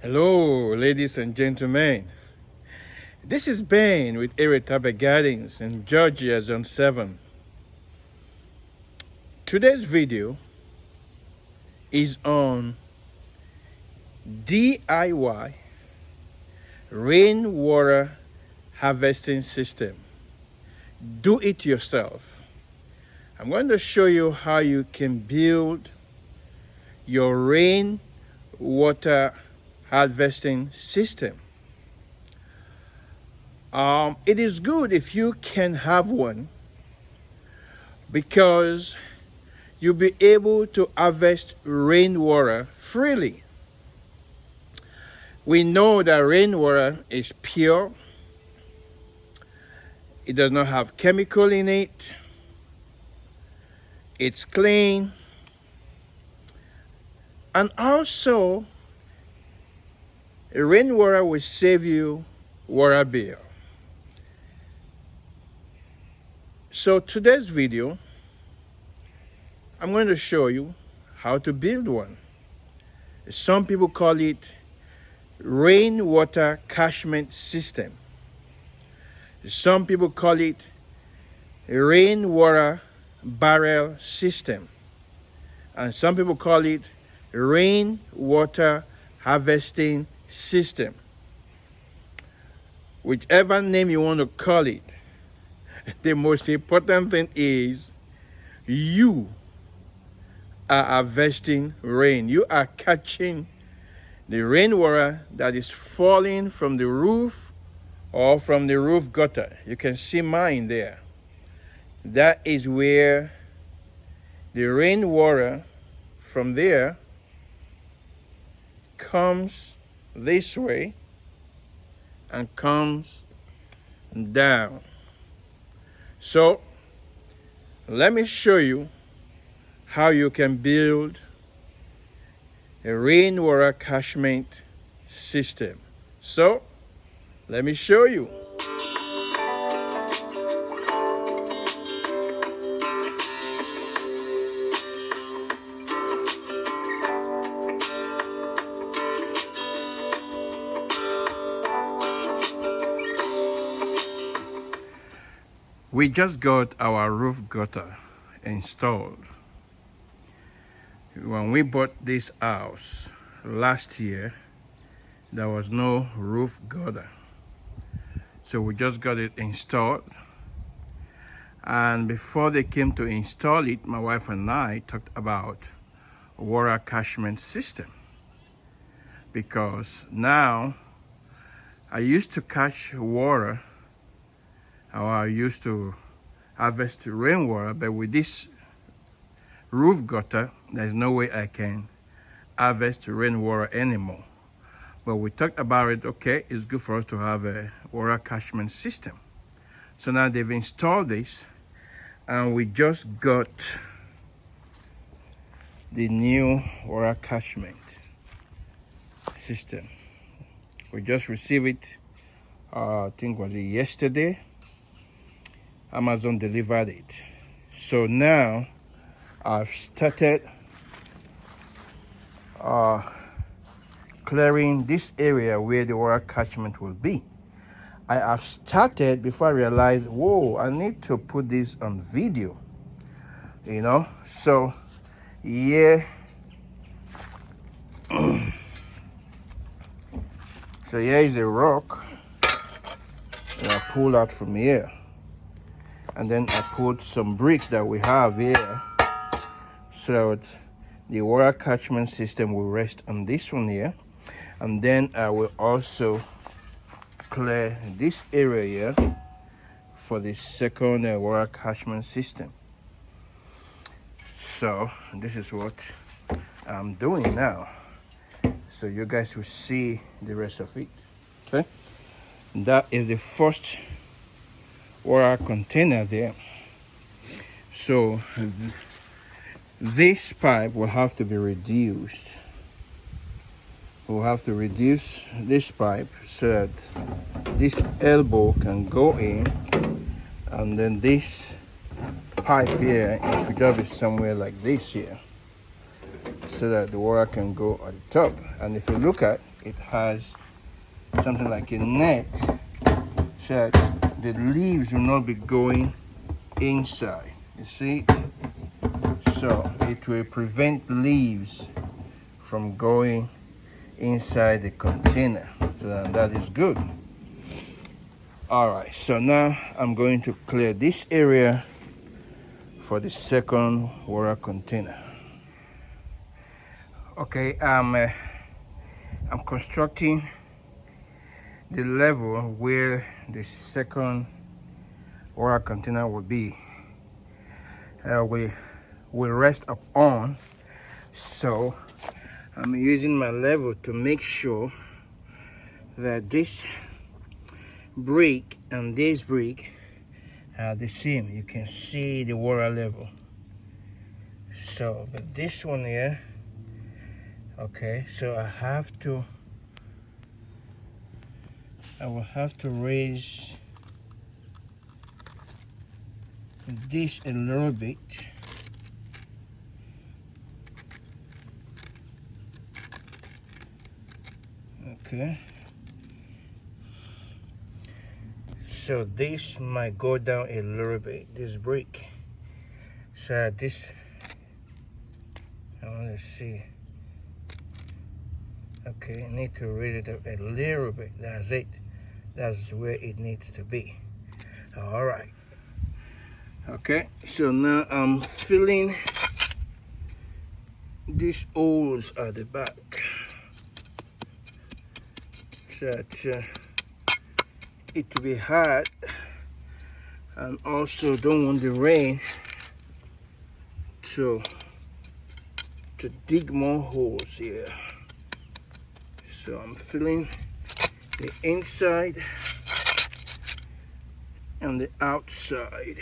Hello, ladies and gentlemen. This is Ben with Irritable Gardens in Georgia Zone 7. Today's video is on DIY rainwater harvesting system. Do it yourself. I'm going to show you how you can build your rainwater harvesting system. It is good if you can have one because you'll be able to harvest rainwater freely. We know that rainwater is pure. It does not have chemical in it. It's clean. And also, rainwater will save you water bill. So today's video, I'm going to show you how to build one. Some people call it rainwater catchment system. Some people call it rainwater barrel system. And some people call it rainwater harvesting system. Whichever name you want to call it, the most important thing is you are harvesting rain. You are catching the rainwater that is falling from the roof or from the roof gutter. You can see mine there. That is where the rainwater from there comes this way and comes down. So let me show you how you can build a rainwater catchment system. So let me show you. We just got our roof gutter installed. When we bought this house last year, there was no roof gutter. So we just got it installed. And before they came to install it, my wife and I talked about water catchment system. Because now I used to catch water, or I used to harvest rainwater, but with this roof gutter, there's no way I can harvest rainwater anymore. But we talked about it, okay, it's good for us to have a water catchment system. So now they've installed this, and we just got the new water catchment system. We just received it, I think was it yesterday. Amazon delivered it. So now I've started clearing this area where the water catchment will be. I have started before I realized, whoa, I need to put this on video, so yeah. So here is a rock that I pull out from here. And then I put some bricks that we have here so the water catchment system will rest on this one here. And then I will also clear this area here for the second water catchment system. So this is what I'm doing now. So you guys will see the rest of it. Okay, that is the first water container there. So this pipe will have to be reduced. We'll have to reduce this pipe so that this elbow can go in, and then this pipe here, it should just be somewhere like this here, so that the water can go at the top. And if you look at it has something like a net so that the leaves will not be going inside. You see? So it will prevent leaves from going inside the container. So that is good. Alright, so now I'm going to clear this area for the second water container. Okay, I'm constructing the level where the second water container will be. We will rest up on, so I'm using my level to make sure that this brick and this brick are the same. You can see the water level. So but this one here, okay, so I will have to raise this a little bit. Okay, so this might go down a little bit, this brick. So this, I want to see. Okay, I need to raise it up a little bit. That's it. That's where it needs to be. All right. Okay, so now I'm filling these holes at the back so that it will be hard, and also don't want the rain to dig more holes here. So I'm filling the inside and the outside.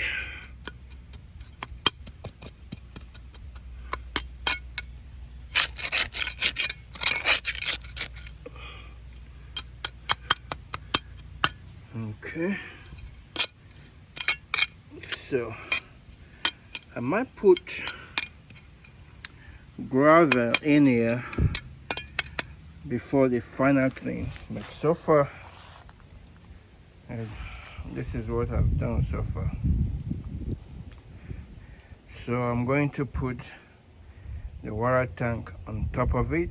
Okay, so I might put gravel in here before the final thing, but so far this is what I've done so far. So I'm going to put the water tank on top of it,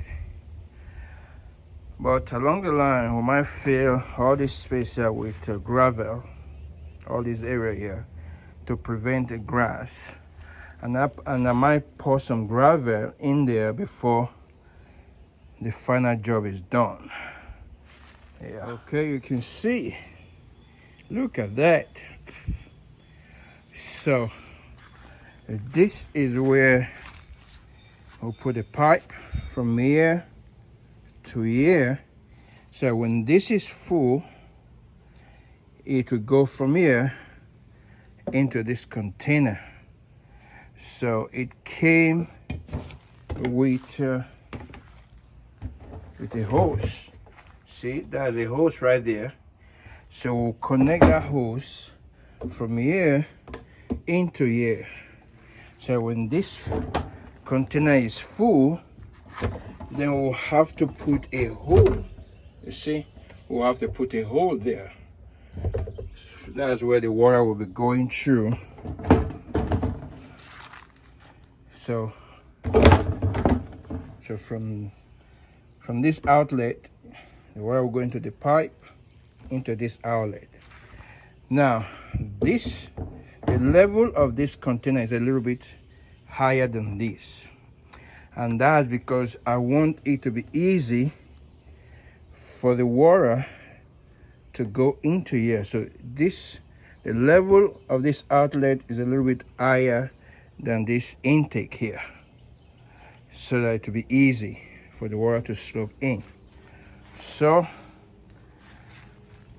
but along the line we might fill all this space here with gravel, all this area here, to prevent the grass, and I might pour some gravel in there before the final job is done. Yeah, okay, you can see, look at that. So this is where we'll put a pipe from here to here. So when this is full, it will go from here into this container. So it came with a hose. See, that's a hose right there. So we'll connect that hose from here into here. So when this container is full, then we'll have to put a hole. You see, we'll have to put a hole there. So that's where the water will be going through. So from this outlet, the water will go into the pipe, into this outlet. Now, the level of this container is a little bit higher than this. And that's because I want it to be easy for the water to go into here. So the level of this outlet is a little bit higher than this intake here, so that it will be easy for the water to slope in. So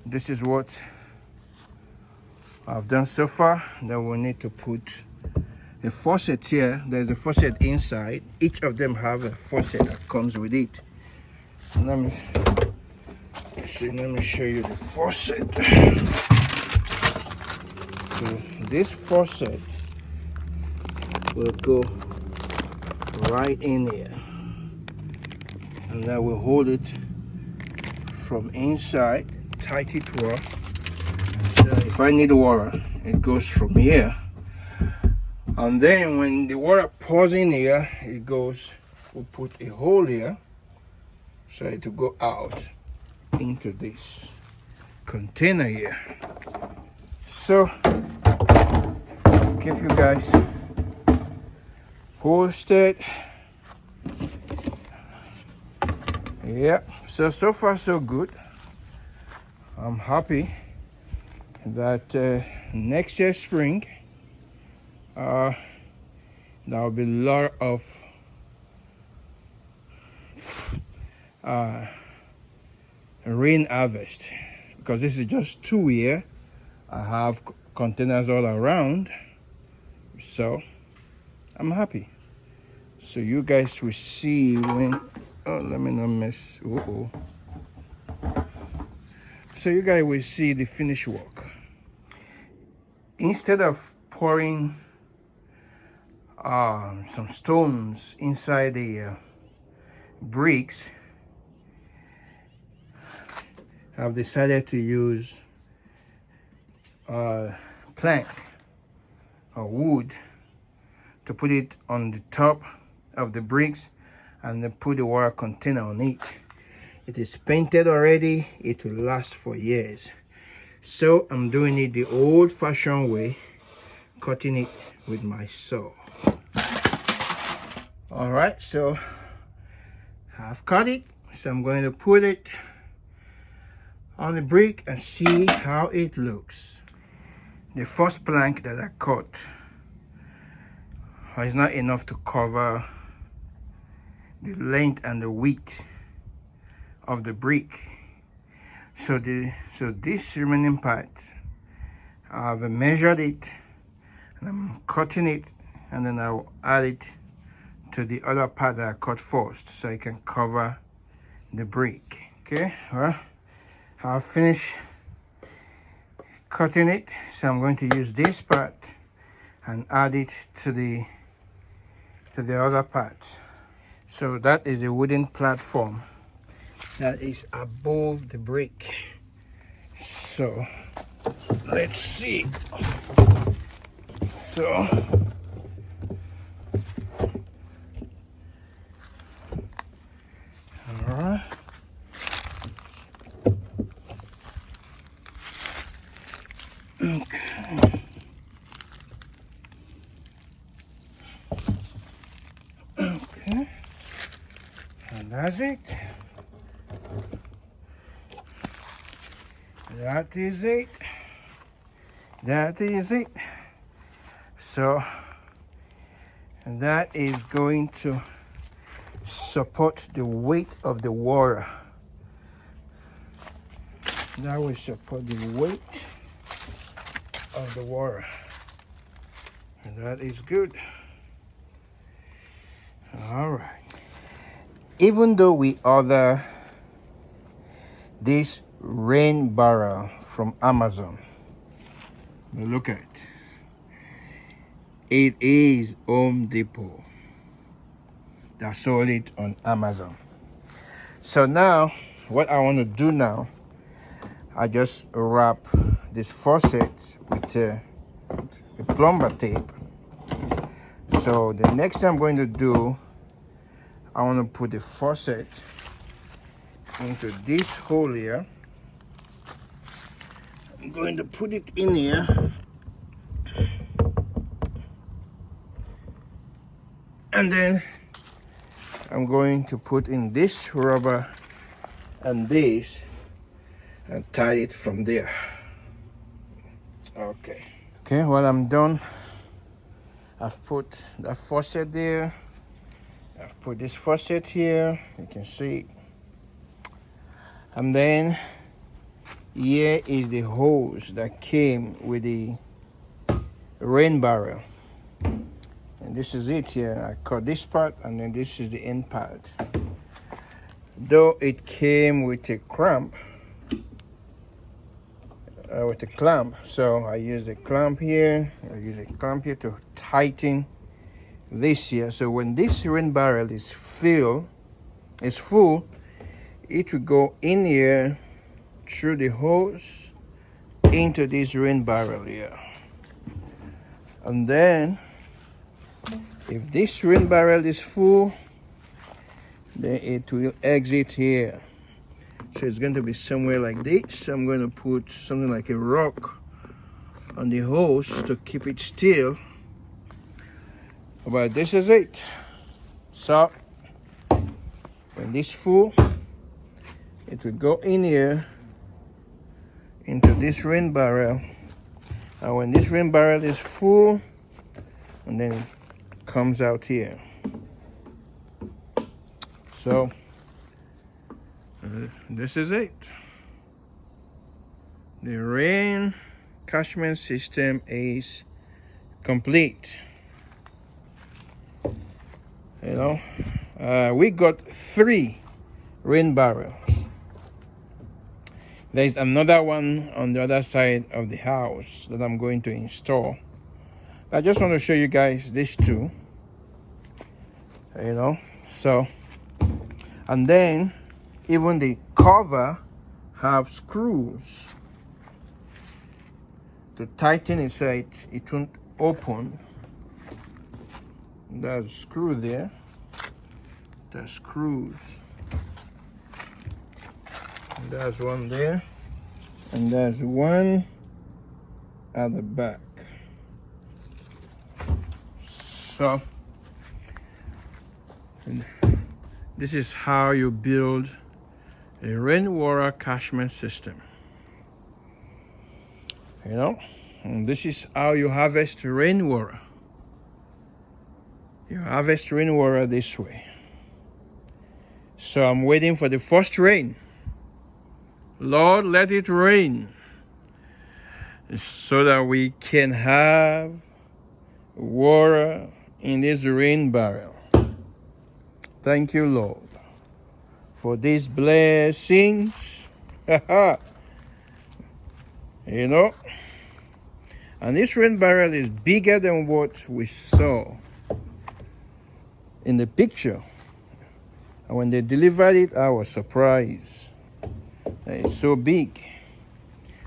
this is what I've done so far. Then we need to put a faucet here. There's a faucet inside. Each of them have a faucet that comes with it. Let me show you the faucet. So this faucet will go right in here, and that will hold it from inside, tight it rough. So if I need water, it goes from here. And then when the water pours in here, it goes, we'll put a hole here so it will go out into this container here. So keep you guys posted. Yeah, so far so good. I'm happy that next year spring there will be a lot of rain harvest, because this is just 2 years. I have containers all around, so I'm happy. So you guys will see when, oh, let me not mess. So you guys will see the finished work. Instead of pouring some stones inside the bricks, I've decided to use plank or wood to put it on the top of the bricks and then put the water container on it. It is painted already. It will last for years. So I'm doing it the old-fashioned way, cutting it with my saw. All right, so I've cut it. So I'm going to put it on the brick and see how it looks. The first plank that I cut is not enough to cover the length and the width of the brick. So this remaining part, I've measured it and I'm cutting it, and then I'll add it to the other part that I cut first so I can cover the brick. Okay, well, I'll finish cutting it, so I'm going to use this part and add it to the other part. So that is a wooden platform that is above the brick. So let's see. So all right. Okay. Okay. And that's it. That is it. That is it. So that is going to support the weight of the water. That will support the weight of the water. And that is good. All right. Even though we order this rain barrel from Amazon, but look at it. It is Home Depot that sold it on Amazon. So now, what I want to do now, I just wrap this faucet with a plumber tape. So the next thing I'm going to do, I want to put the faucet into this hole here. I'm going to put it in here. And then I'm going to put in this rubber and this and tie it from there. Okay, well, I'm done. I've put that faucet there. I've put this faucet here. You can see it. And then here is the hose that came with the rain barrel. And this is it here. I cut this part, and then this is the end part. Though it came with a clamp, so I use a clamp here. I use a clamp here to tighten this here. So when this rain barrel is full, it will go in here through the hose into this rain barrel here. And then if this rain barrel is full, then it will exit here. So it's going to be somewhere like this. I'm going to put something like a rock on the hose to keep it still. But this is it. So when this is full, it will go in here into this rain barrel. And when this rain barrel is full, and then it comes out here. So this is it. The rain catchment system is complete. You know, we got 3 rain barrels. There's another one on the other side of the house that I'm going to install. I just want to show you guys these 2. You know, so, and then even the cover have screws to tighten it so it won't open. There's a screw there. There's screws. And there's one there. And there's one at the back. So this is how you build a rainwater catchment system. You know, and this is how you harvest rainwater. You harvest rainwater this way. So I'm waiting for the first rain. Lord, let it rain so that we can have water in this rain barrel. Thank you, Lord, for these blessings. You know, and this rain barrel is bigger than what we saw in the picture. And when they delivered it, I was surprised. It's so big.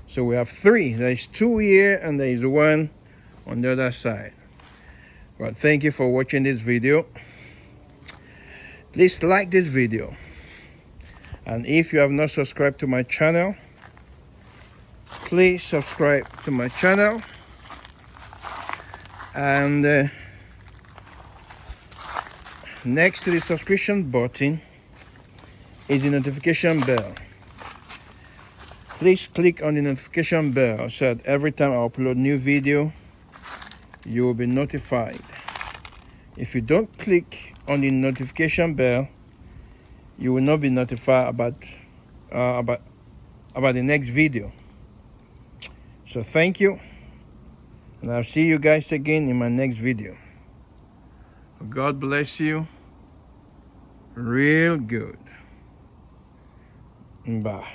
So we have 3. There is 2 here and there is 1 on the other side. But thank you for watching this video. Please like this video. And if you have not subscribed to my channel, please subscribe to my channel. And next to the subscription button is the notification bell. Please click on the notification bell so that every time I upload new video, you will be notified. If you don't click on the notification bell, you will not be notified about the next video. So thank you, and I'll see you guys again in my next video. God bless you real good. Bye.